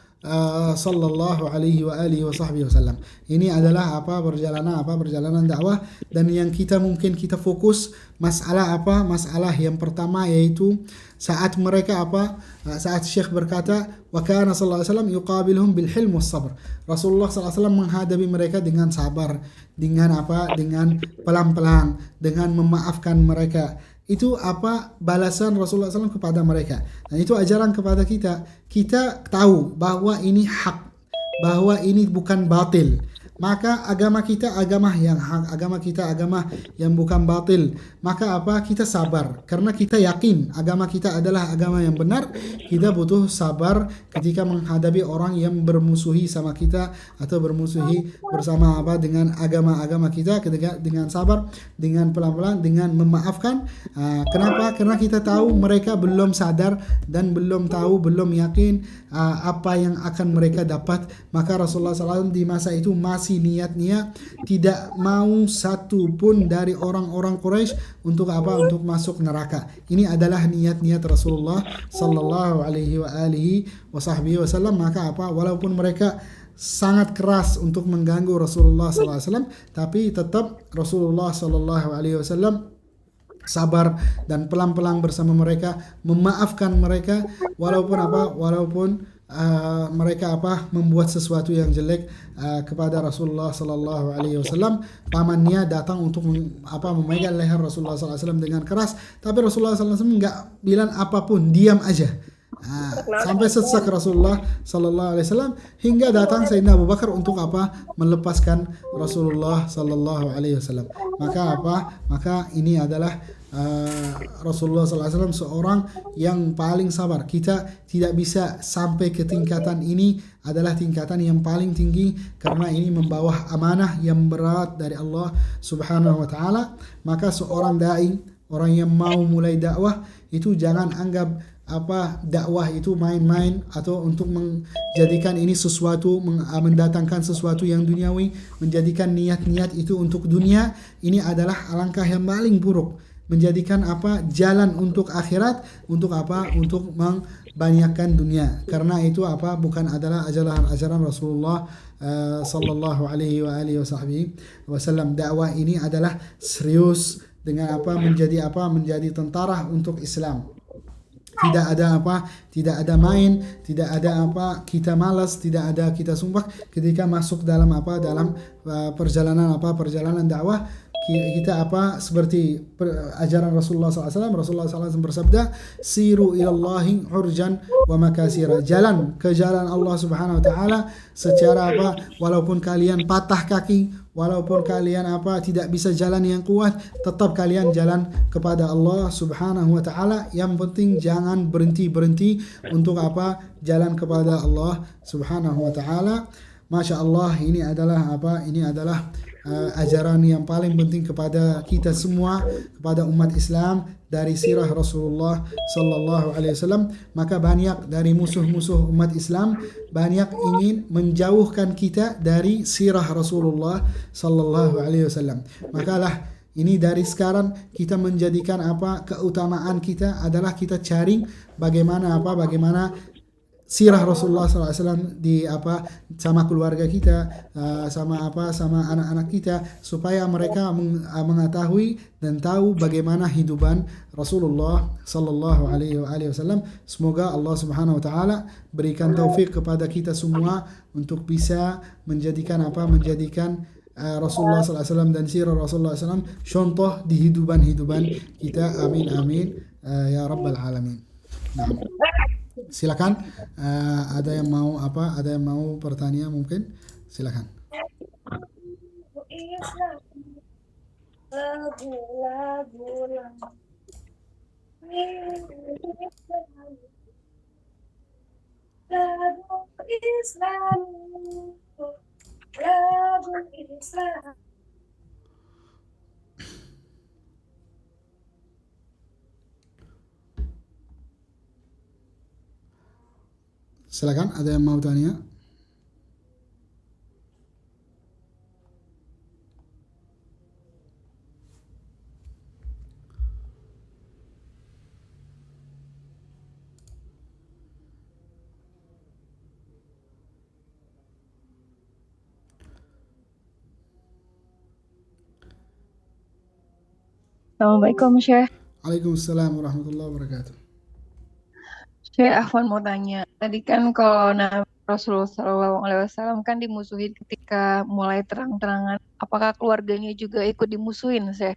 sallallahu alaihi wa alihi wasallam. Ini adalah perjalanan dakwah, dan yang mungkin kita fokus masalah yang pertama, yaitu saat mereka saat Syekh berkata wa kana sallallahu alaihi wasallam yuqabiluhum bil hilm was sabr. Rasulullah sallallahu alaihi wasallam menghadapi mereka dengan sabar, dengan pelan-pelan, dengan memaafkan mereka. Itu balasan Rasulullah SAW kepada mereka, dan itu ajaran kepada kita. Kita tahu bahwa ini hak, bahwa ini bukan batil. Maka agama kita agama yang hak, agama kita agama yang bukan batil. Maka kita sabar, karena kita yakin agama kita adalah agama yang benar. Kita butuh sabar ketika menghadapi orang yang bermusuhi sama kita, atau bermusuhi bersama dengan agama-agama kita, ketika dengan sabar, dengan pelan-pelan, dengan memaafkan. Kenapa? Karena kita tahu mereka belum sadar dan belum yakin apa yang akan mereka dapat. Maka Rasulullah SAW di masa itu masih niatnya tidak mau satu pun dari orang-orang Quraisy untuk masuk neraka. Ini adalah niat-niat Rasulullah sallallahu alaihi wasallam. Maka walaupun mereka sangat keras untuk mengganggu Rasulullah sallallahu alaihi wasallam, tapi tetap Rasulullah sallallahu alaihi wasallam sabar dan pelan-pelan bersama mereka, memaafkan mereka, walaupun mereka membuat sesuatu yang jelek kepada Rasulullah sallallahu alaihi wasallam. Pamannya datang untuk memegang leher Rasulullah sallallahu alaihi wasallam dengan keras, tapi Rasulullah sallallahu alaihi wasallam enggak bilang apapun, diam aja. Sampai sesak Rasulullah sallallahu alaihi wasallam hingga datang Sayyidina Abu Bakar untuk melepaskan Rasulullah sallallahu alaihi wasallam. Maka ini adalah Rasulullah sallallahu alaihi wasallam seorang yang paling sabar. Kita tidak bisa sampai ke tingkatan ini, adalah tingkatan yang paling tinggi karena ini membawa amanah yang berat dari Allah Subhanahu wa taala. Maka seorang dai, orang yang mau mulai dakwah itu jangan anggap dakwah itu main-main atau untuk menjadikan ini sesuatu, mendatangkan sesuatu yang duniawi, menjadikan niat-niat itu untuk dunia. Ini adalah alangkah yang paling buruk. Menjadikan jalan untuk akhirat, untuk membanyakkan dunia. Karena itu bukan adalah ajaran Rasulullah sallallahu alaihi wasallam. Dakwah ini adalah serius dengan menjadi tentara untuk Islam. Tidak ada main, tidak ada kita malas, tidak ada kita sumpah ketika masuk dalam perjalanan dakwah. Kita seperti ajaran Rasulullah SAW. Rasulullah SAW bersabda, siru ilallahi urjan wa makasira. Jalan ke jalan Allah Subhanahu wa taala secara walaupun kalian patah kaki, walaupun kalian tidak bisa jalan yang kuat, tetap kalian jalan kepada Allah Subhanahu wa taala. Yang penting jangan berhenti untuk jalan kepada Allah Subhanahu wa taala. Masya Allah, ini adalah ajaran yang paling penting kepada kita semua, kepada umat Islam dari sirah Rasulullah sallallahu alaihi wasallam. Maka banyak dari musuh-musuh umat Islam banyak ingin menjauhkan kita dari sirah Rasulullah sallallahu alaihi wasallam. Makalah ini dari sekarang kita menjadikan keutamaan kita adalah kita cari bagaimana sirah Rasulullah SAW di sama keluarga kita, sama anak-anak kita, supaya mereka mengetahui dan tahu bagaimana hidupan Rasulullah Sallallahu Alaihi Wasallam. Semoga Allah Subhanahu Wa Taala berikan taufik kepada kita semua untuk bisa menjadikan Rasulullah SAW dan sirah Rasulullah SAW contoh di hidupan kita. Amin amin ya rabbal alamin. Nah. Silakan, ada yang mau pertanyaan mungkin? Silakan. Silakan, ada yang mau tanya? Assalamualaikum, Syekh. Waalaikumsalam warahmatullahi wabarakatuh. Syekh, Afwan mau tanya. Tadi kan kalau Nabi Rasulullah SAW kan dimusuhin ketika mulai terang-terangan. Apakah keluarganya juga ikut dimusuhin, Syekh?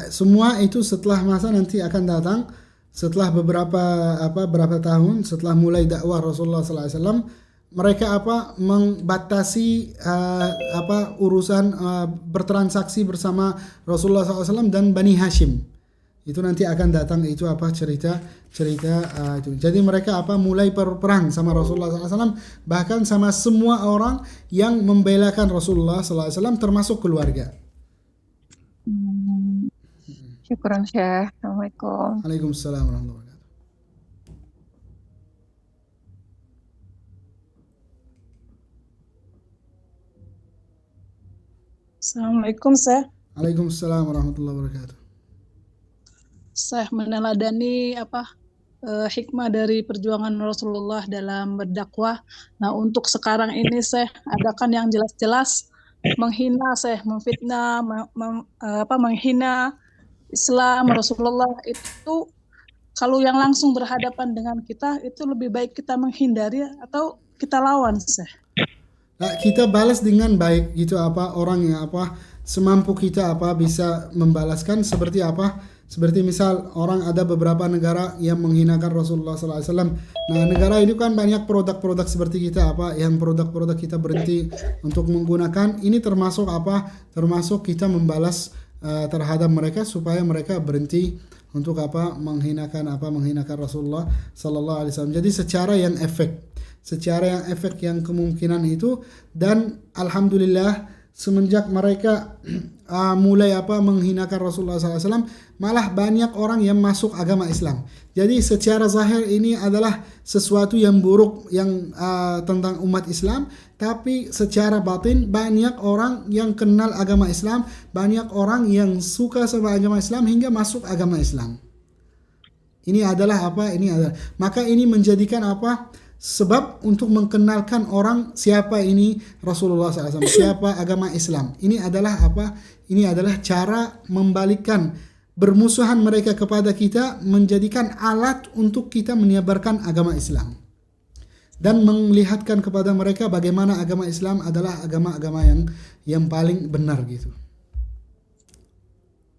Semua itu setelah masa nanti akan datang, setelah beberapa tahun setelah mulai dakwah Rasulullah SAW, mereka membatasi urusan bertransaksi bersama Rasulullah SAW dan Bani Hashim. Itu nanti akan datang itu cerita itu. Jadi mereka mulai berperang sama Rasulullah SAW, bahkan sama semua orang yang membelakan Rasulullah SAW termasuk keluarga. Syukuran, Syekh. Assalamualaikum. Waalaikumsalam warahmatullahi wabarakatuh. Assalamualaikum, Syekh. Waalaikumsalam warahmatullahi wabarakatuh. Syekh meneladani hikmah dari perjuangan Rasulullah dalam berdakwah. Nah, untuk sekarang ini, Syekh, ada kan yang jelas-jelas menghina, Syekh, memfitnah, menghina Islam, Rasulullah. Itu kalau yang langsung berhadapan dengan kita itu lebih baik kita menghindari atau kita lawan, Syekh? Nah, kita balas dengan baik gitu, orang yang semampu kita bisa membalaskan. Seperti seperti misal orang, ada beberapa negara yang menghinakan Rasulullah SAW. Nah, negara ini kan banyak produk-produk seperti kita yang produk-produk kita berhenti untuk menggunakan. Ini termasuk termasuk kita membalas terhadap mereka supaya mereka berhenti untuk menghinakan Rasulullah sallallahu alaihi wasallam. Jadi secara yang efek yang kemungkinan itu. Dan alhamdulillah semenjak mereka mulai menghinakan Rasulullah sallallahu alaihi wasallam, malah banyak orang yang masuk agama Islam. Jadi secara zahir ini adalah sesuatu yang buruk yang tentang umat Islam, tapi secara batin banyak orang yang kenal agama Islam, banyak orang yang suka sama agama Islam hingga masuk agama Islam. Ini adalah maka ini menjadikan sebab untuk mengenalkan orang siapa ini Rasulullah SAW, siapa agama Islam. Ini adalah Ini adalah cara membalikkan bermusuhan mereka kepada kita, menjadikan alat untuk kita menyebarkan agama Islam dan melihatkan kepada mereka bagaimana agama Islam adalah agama-agama yang paling benar gitu.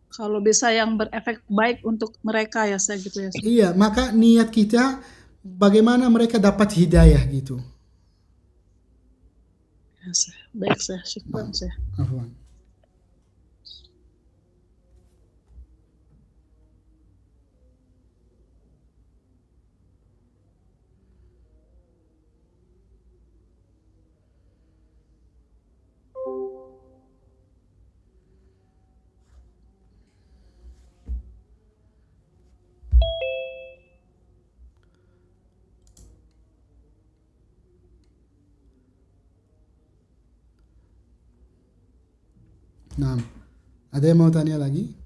Kalau bisa yang berefek baik untuk mereka ya, Syekh, gitu ya. Iya, maka niat kita bagaimana mereka dapat hidayah gitu. Ya, Syekh. Baik, Syekh. Syukran, Syekh. Afwan. Nah, ada yang mau tanya lagi?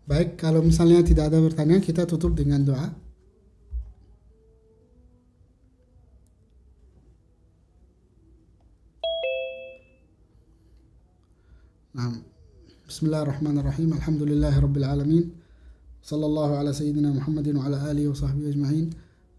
Baik, kalau misalnya tidak ada pertanyaan, kita tutup dengan doa. Nah, Bismillahirrahmanirrahim. Alhamdulillahirabbil alamin. Sallallahu ala sayyidina Muhammadin wa ala alihi wa sahbihi ajma'in.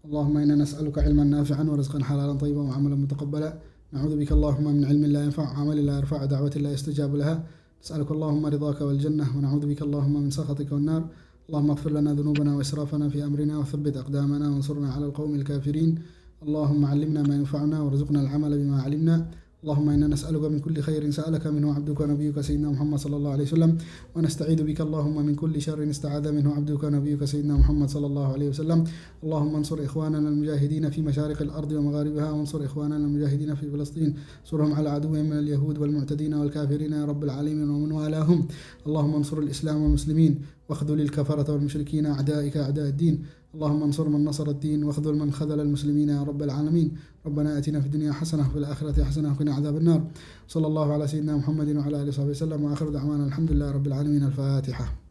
Allahumma inna nas'aluka ilman nafi'an wa rizqan halalan tayyiban wa amalan mutaqabbala. Na'udzu bika Allahumma min ilmin la yanfa' wa 'amalin la yarfa' wa da'watin la yustajabu laha. نسألك اللهم رضاك والجنة ونعوذ بك اللهم من سخطك والنار. اللهم اغفر لنا ذنوبنا وإسرافنا في أمرنا وثبت أقدامنا وانصرنا على القوم الكافرين. اللهم علمنا ما ينفعنا وارزقنا العمل بما علمنا. اللهم إنا نسألك من كل خير سألك منه عبدك ونبيك سيدنا محمد صلى الله عليه وسلم، ونستعيذ بك اللهم من كل شر استعاذ منه عبدك ونبيك سيدنا محمد صلى الله عليه وسلم. اللهم انصر إخواننا المجاهدين في مشارق الأرض ومغاربها، وانصر إخواننا المجاهدين في فلسطين، انصرهم على عدوهم من اليهود والمعتدين والكافرين يا رب العالمين ومن والاهم. اللهم انصر الإسلام والمسلمين واخذل الكفرة والمشركين أعدائك أعداء الدين. اللهم انصر من نصر الدين واخذل من خذل المسلمين يا رب العالمين. ربنا آتنا في الدنيا حسنة وفي الآخرة حسنة وقنا عذاب النار. صلى الله على سيدنا محمد وعلى آله وصحبه وسلم، وآخر دعوانا الحمد لله رب العالمين. الفاتحة.